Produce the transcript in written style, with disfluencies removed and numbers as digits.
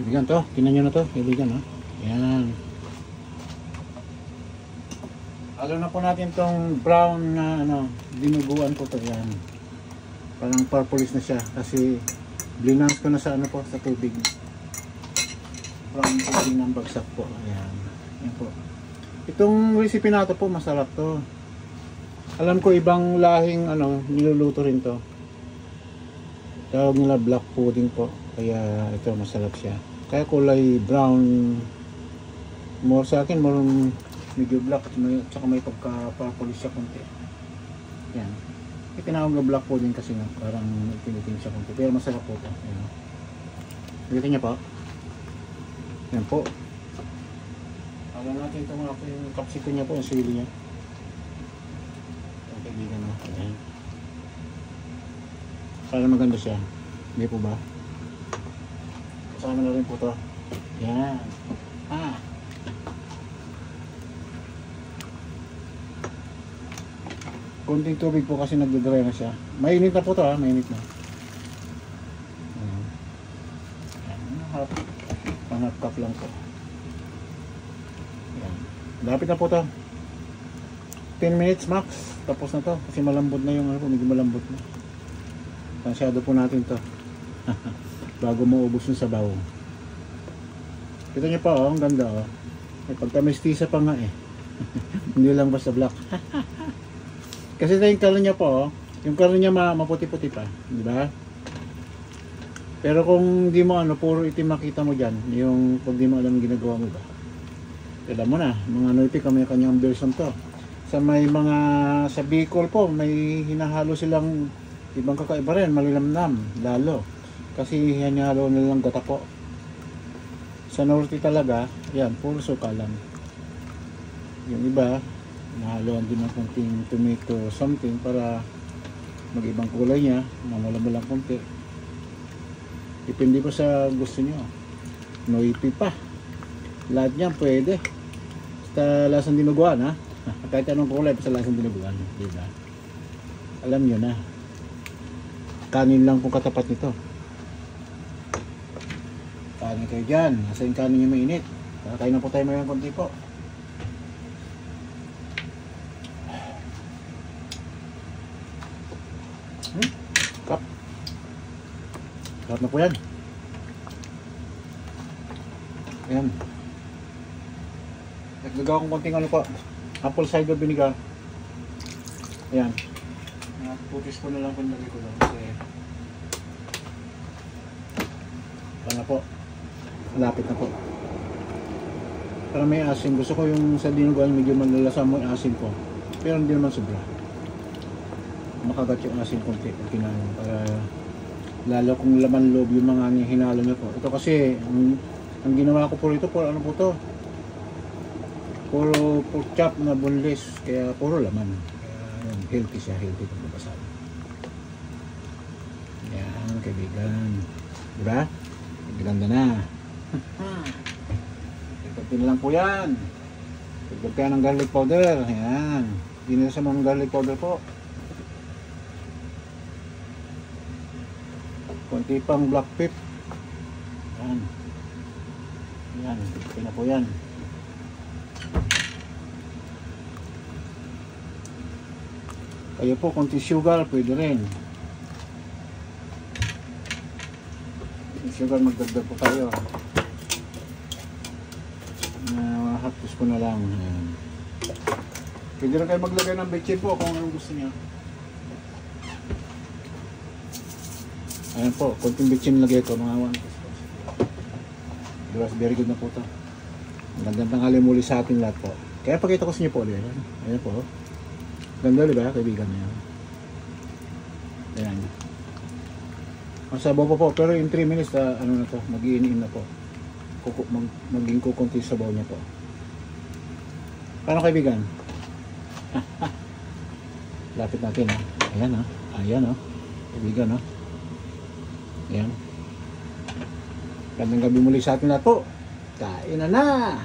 Kaibigan to, tingnan nyo na to, kaibigan ha. Yan. Alam na po natin tong brown na dinuguan ko to. Yan. Parang purplish na siya kasi blinance ko na sa po, sa tubig. Brown tubig ng bagsak po. Ayan. Yan po. Itong recipe na to po, masarap to. Alam ko ibang lahing niluluto rin to. Tawag nila black pudding po. Kaya ito masarap siya. Kaya kulay brown. More sa akin, more medyo black at saka may pagka-purplish siya konti. Yan. Itinawag na black pudding kasi nga parang itin siya konti. Pero masarap po ito. Yan. Nakita niya po. Yan po. Alam natin ito mga yung capsicum niya po, yung sili niya. Ang kaibigan mo. Ayan. Para maganda siya. Hindi po ba? Kasama na rin po ito. Yan. Kunting tubig po kasi nagdadry na siya. Mainit na po ito mainit na. Ayan. Pang-half cup lang po. Ayan. Lapit na po ito. 10 minutes max. Tapos na to kasi malambot na yung medyo malambot na. Masyado po natin to. Bago maubos yung sabaw. Kita nyo pa ang ganda May pagka-mestiza pa nga Hindi lang basta black. Kasi yung color niya po yung color niya maputi-puti pa, di ba? Pero kung di mo puro itim makita mo diyan, yung pag di mo alam ginagawa mo ba. Alam mo na, mga Noipi may kanyang version to. Sa may mga sa Bicol po, may hinahalo silang ibang kakaiba rin, malilamnam lalo. Kasi hinahalo nilang gata po. Sa Norte talaga, yan, puro suka lang. Yung iba, nahaluan din ng konting tomato something para mag-ibang kulay niya, mamula-mulang konti. Depende po sa gusto nyo. Noipi pa. Lahat niyan pwede. Basta lasang dinuguan Kahit anong kulay, basta lasang dinuguan. Diba? Alam nyo na. Kanin lang kung katapat nito. Kanin kayo dyan. Nasa yung kanin nyo mainit. Kakain na po tayo mayroon konti po. Kap. Sarap na po yan. Ayan. Nagagawa kong konting po. Apple cider vinegar. Ayan. Putis ko na lang kung nagay ko lang. Kasi na po. Malapit na po. Para may asin. Gusto ko yung sa dinuguan medyo malalasa mo yung asin ko. Pero hindi naman sobra. Makagat yung asin konti pag kinain. Para lalo kung laman loob yung mga hinalo nyo po. Ito kasi ang ginawa ko po rito, puro po to. Puro pork chop na boneless. Kaya puro laman. Kaya healthy siya. Healthy kung mabasal. Yan kaibigan. Diba? Ganda na. Ipagpin lang po yan. Ipagpin ng garlic powder. Ayan. Hindi na sa mga garlic powder po. Kunti pang black pep. Ayan. Ayan. Ipagpin na po yan. Kayo po, kunti sugar. Pwede rin. Sugar, magdagdag po tayo. Hapos ko na lang. Ayan. Pwede rin kayo maglagay ng bechin po kung anong gusto niyo. Ayan po, konting bechin lagay ko. Mga 1. Diba, very good na po ito. Magandang tanghali muli sa ating lahat po. Kaya pakita ko sa inyo po ulit. Ayan po. Ganda diba, kaibigan niya. Ayan. Masabaw po, pero in 3 minutes na to, mag-iin na po. Maging kukunti sabaw niya po. Paano kaibigan? Lapit natin Ayan Ayan kaibigan Ayan. Gandang gabi muli sa atin lahat po. Kain na!